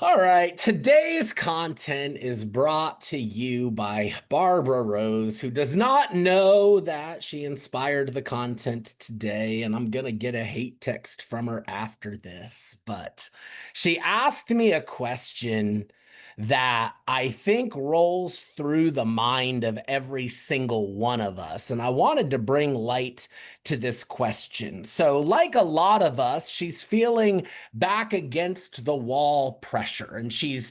All right, today's content is brought to you by Barbara Rose, who does not know that she inspired the content today, and I'm gonna get a hate text from her after this. But she asked me a question that I think rolls through the mind of every single one of us, and I wanted to bring light to this question. So, like a lot of us, she's feeling back against the wall pressure, and she's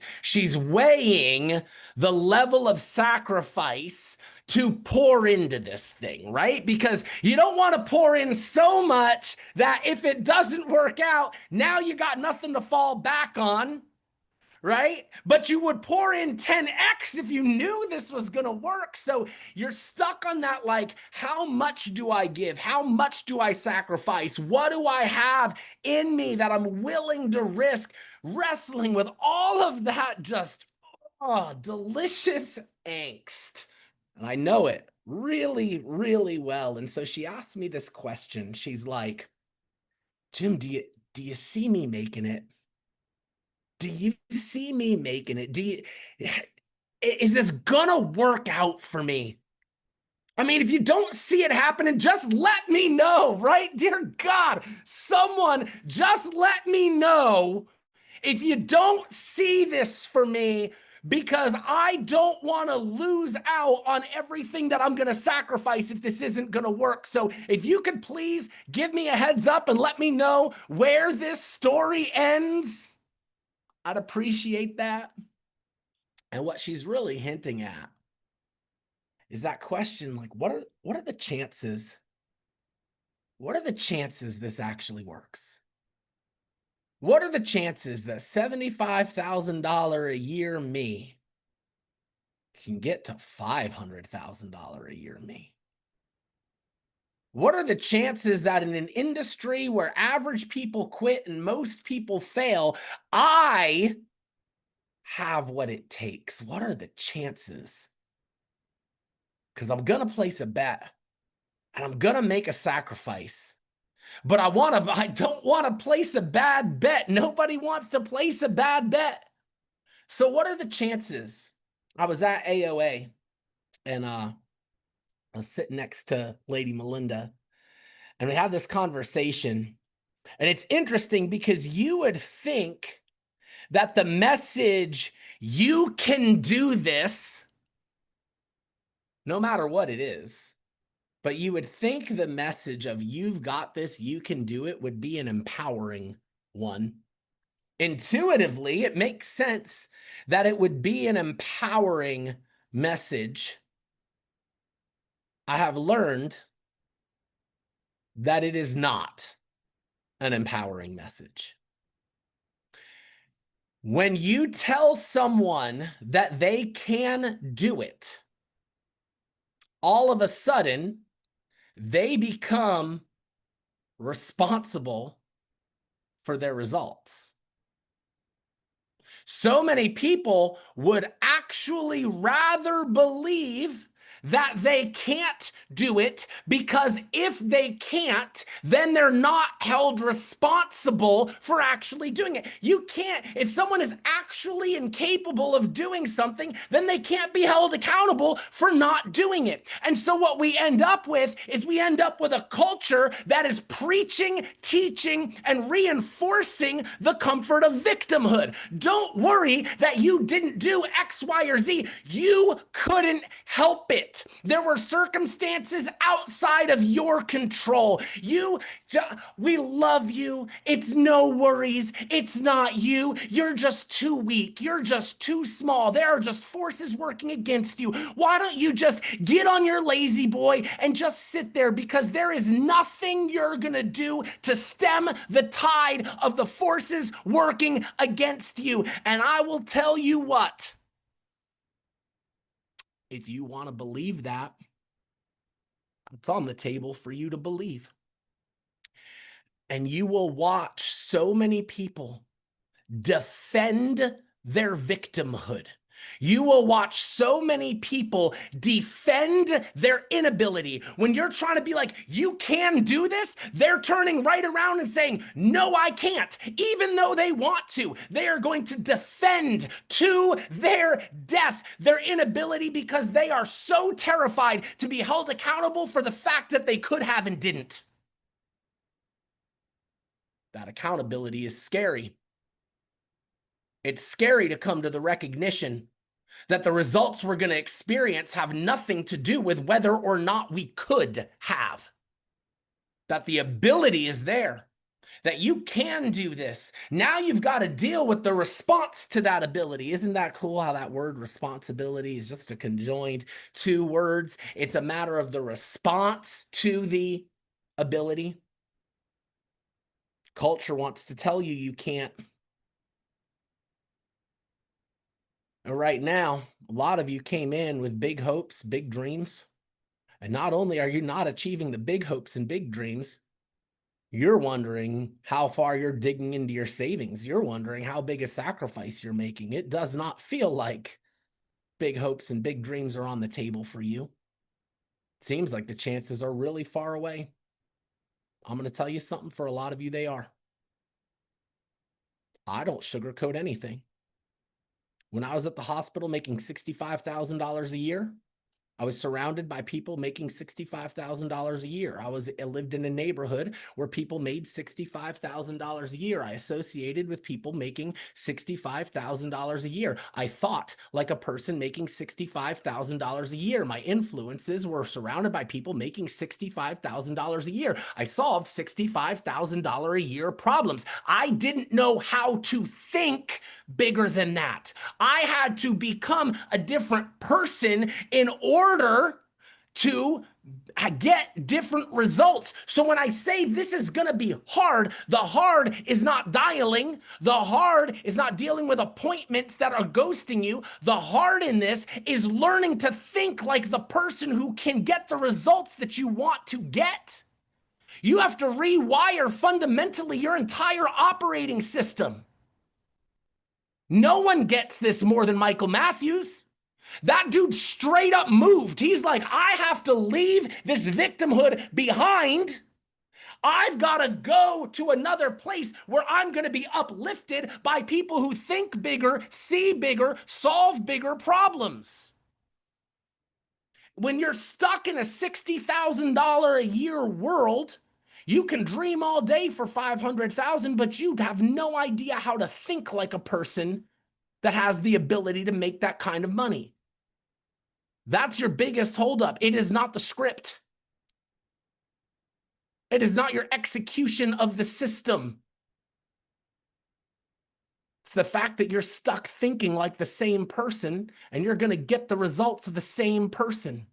weighing the level of sacrifice to pour into this thing, right? Because you don't want to pour in so much that if it doesn't work out, now you got nothing to fall back on, right? But you would pour in 10x if you knew this was going to work. So you're stuck on that, like, how much do I give? How much do I sacrifice? What do I have in me that I'm willing to risk? Wrestling with all of that, just, oh, delicious angst. And I know it really, really well. And so she asked me this question. She's like, Jim, do you see me making it? Do you see me making it? Is this gonna work out for me? I mean, if you don't see it happening, just let me know, right? Dear God, someone just let me know if you don't see this for me, because I don't want to lose out on everything that I'm going to sacrifice if this isn't going to work. So if you could please give me a heads up and let me know where this story ends, I'd appreciate that. And what she's really hinting at is that question, like, what are the chances? What are the chances this actually works? What are the chances that $75,000 a year me can get to $500,000 a year me? What are the chances that in an industry where average people quit and most people fail, I have what it takes? What are the chances? Because I'm going to place a bet and I'm going to make a sacrifice. But I don't want to place a bad bet. Nobody wants to place a bad bet. So what are the chances? I was at AOA, and I was sitting next to Lady Melinda, and we had this conversation. And it's interesting because you would think that the message, you can do this, no matter what it is, but you would think the message of you've got this, you can do it, would be an empowering one. Intuitively, it makes sense that it would be an empowering message. I have learned that it is not an empowering message. When you tell someone that they can do it, all of a sudden, they become responsible for their results. So many people would actually rather believe that they can't do it, because if they can't, then they're not held responsible for actually doing it. You can't, if someone is actually incapable of doing something, then they can't be held accountable for not doing it. And so what we end up with is we end up with a culture that is preaching, teaching, and reinforcing the comfort of victimhood. Don't worry that you didn't do X, Y, or Z. You couldn't help it. There were circumstances outside of your control. We love you. It's no worries. It's not you. You're just too weak. You're just too small. There are just forces working against you. Why don't you just get on your lazy boy and just sit there? Because there is nothing you're going to do to stem the tide of the forces working against you. And I will tell you what. If you want to believe that, it's on the table for you to believe. And you will watch so many people defend their victimhood. You will watch so many people defend their inability. When you're trying to be like, you can do this, they're turning right around and saying, no, I can't. Even though they want to, they are going to defend to their death their inability because they are so terrified to be held accountable for the fact that they could have and didn't. That accountability is scary. It's scary to come to the recognition that the results we're going to experience have nothing to do with whether or not we could have. That the ability is there, that you can do this. Now you've got to deal with the response to that ability. Isn't that cool how that word responsibility is just a conjoined two words? It's a matter of the response to the ability. Culture wants to tell you you can't. And right now, a lot of you came in with big hopes, big dreams. And not only are you not achieving the big hopes and big dreams, you're wondering how far you're digging into your savings. You're wondering how big a sacrifice you're making. It does not feel like big hopes and big dreams are on the table for you. It seems like the chances are really far away. I'm going to tell you something, for a lot of you, they are. I don't sugarcoat anything. When I was at the hospital making $65,000 a year, I was surrounded by people making $65,000 a year. I lived in a neighborhood where people made $65,000 a year. I associated with people making $65,000 a year. I thought like a person making $65,000 a year. My influences were surrounded by people making $65,000 a year. I solved $65,000 a year problems. I didn't know how to think bigger than that. I had to become a different person in order to get different results. So when I say this is going to be hard, the hard is not dialing. The hard is not dealing with appointments that are ghosting you. The hard in this is learning to think like the person who can get the results that you want to get. You have to rewire fundamentally your entire operating system. No one gets this more than Michael Matthews. That dude straight up moved. He's like, I have to leave this victimhood behind. I've got to go to another place where I'm going to be uplifted by people who think bigger, see bigger, solve bigger problems. When you're stuck in a $60,000 a year world, you can dream all day for $500,000, but you have no idea how to think like a person that has the ability to make that kind of money. That's your biggest holdup. It is not the script. It is not your execution of the system. It's the fact that you're stuck thinking like the same person and you're going to get the results of the same person.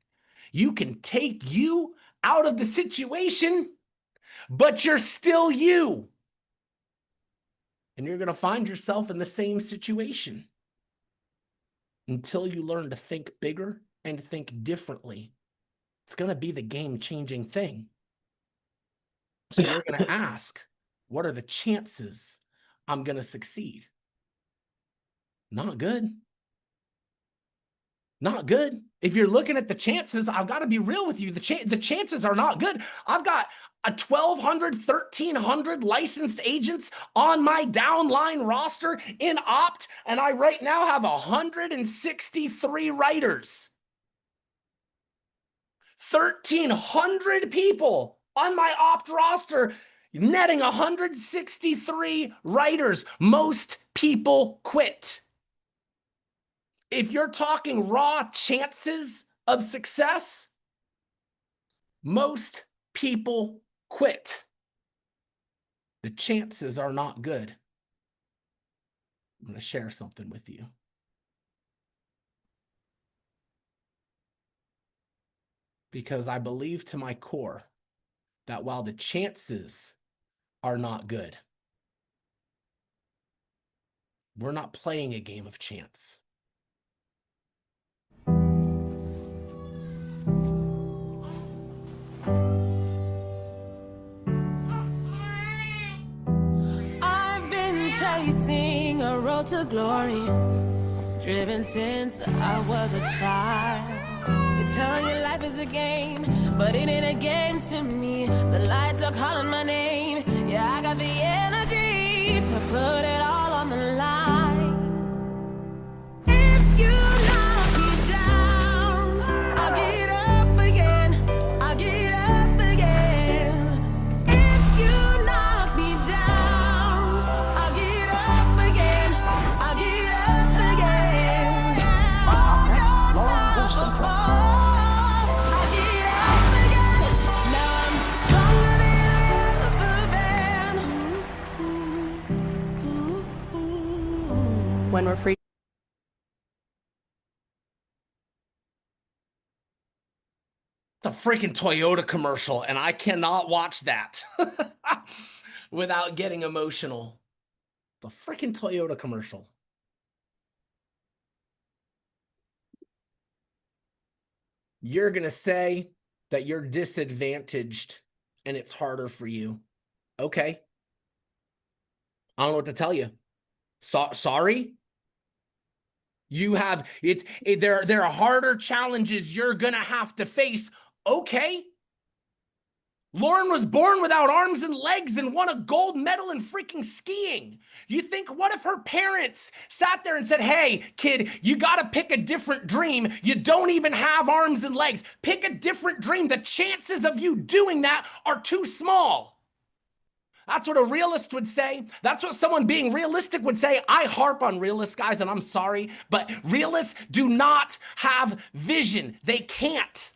You can take you out of the situation, but you're still you. And you're going to find yourself in the same situation until you learn to think bigger and think differently. It's going to be the game-changing thing. So you're going to ask, what are the chances I'm going to succeed? Not good. Not good. If you're looking at the chances, I've got to be real with you. The chances are not good. I've got 1,200, 1,300 licensed agents on my downline roster in Opt, and I right now have 163 writers. 1,300 people on my Opt roster, netting 163 writers. Most people quit. If you're talking raw chances of success, most people quit. The chances are not good. I'm going to share something with you. Because I believe to my core that while the chances are not good, we're not playing a game of chance. I've been chasing a road to glory, driven since I was a child. You're telling your life is a game, but it ain't a game to me. The lights are calling my name. Yeah, I got the energy to put it all on the line. If you knock me down, I'll get up again. I'll get up again. If you knock me down, I'll get up again. I'll get up again. Up next, Lauren Wollstonecraft. I'll get up again. Now I'm stronger than I've ever been. When we're free. It's a freaking Toyota commercial, and I cannot watch that without getting emotional. The freaking Toyota commercial. You're going to say that you're disadvantaged and it's harder for you. Okay. I don't know what to tell you. Sorry? You have, there are harder challenges you're going to have to face. Okay. Lauren was born without arms and legs and won a gold medal in freaking skiing. You think, what if her parents sat there and said, hey, kid, you got to pick a different dream. You don't even have arms and legs. Pick a different dream. The chances of you doing that are too small. That's what a realist would say. That's what someone being realistic would say. I harp on realists, guys, and I'm sorry, but realists do not have vision. They can't.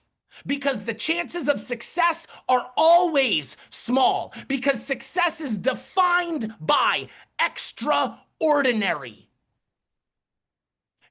Because the chances of success are always small. Because success is defined by extraordinary.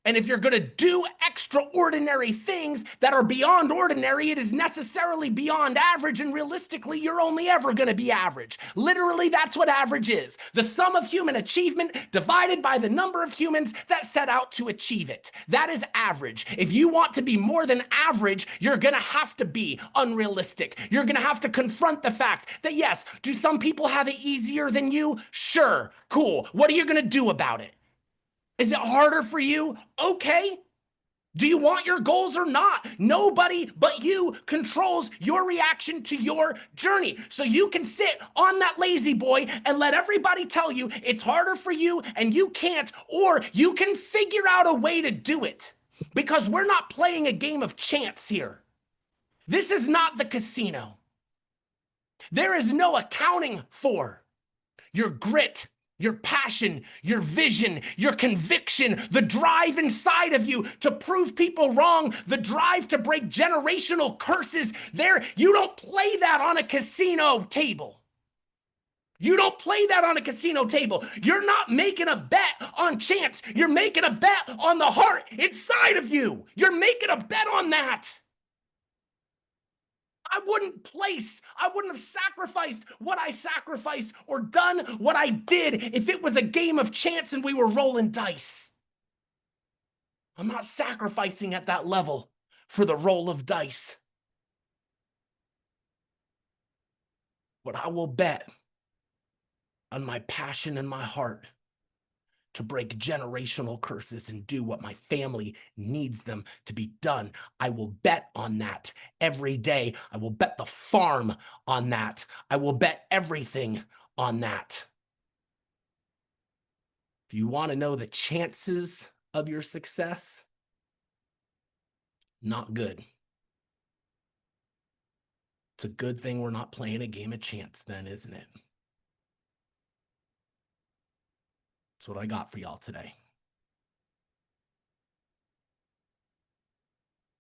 And if you're going to do extraordinary things that are beyond ordinary, it is necessarily beyond average, and realistically, you're only ever going to be average. Literally, that's what average is. The sum of human achievement divided by the number of humans that set out to achieve it. That is average. If you want to be more than average, you're going to have to be unrealistic. You're going to have to confront the fact that, yes, do some people have it easier than you? Sure, cool. What are you going to do about it? Is it harder for you? Okay. Do you want your goals or not? Nobody but you controls your reaction to your journey. So you can sit on that lazy boy and let everybody tell you it's harder for you and you can't, or you can figure out a way to do it. Because we're not playing a game of chance here. This is not the casino. There is no accounting for your grit, your passion, your vision, your conviction, the drive inside of you to prove people wrong, the drive to break generational curses. You don't play that on a casino table. You don't play that on a casino table. You're not making a bet on chance. You're making a bet on the heart inside of you. You're making a bet on that. I wouldn't have sacrificed what I sacrificed or done what I did if it was a game of chance and we were rolling dice. I'm not sacrificing at that level for the roll of dice. But I will bet on my passion and my heart to break generational curses and do what my family needs them to be done. I will bet on that every day. I will bet the farm on that. I will bet everything on that. If you want to know the chances of your success, not good. It's a good thing we're not playing a game of chance then, isn't it? That's what I got for y'all today.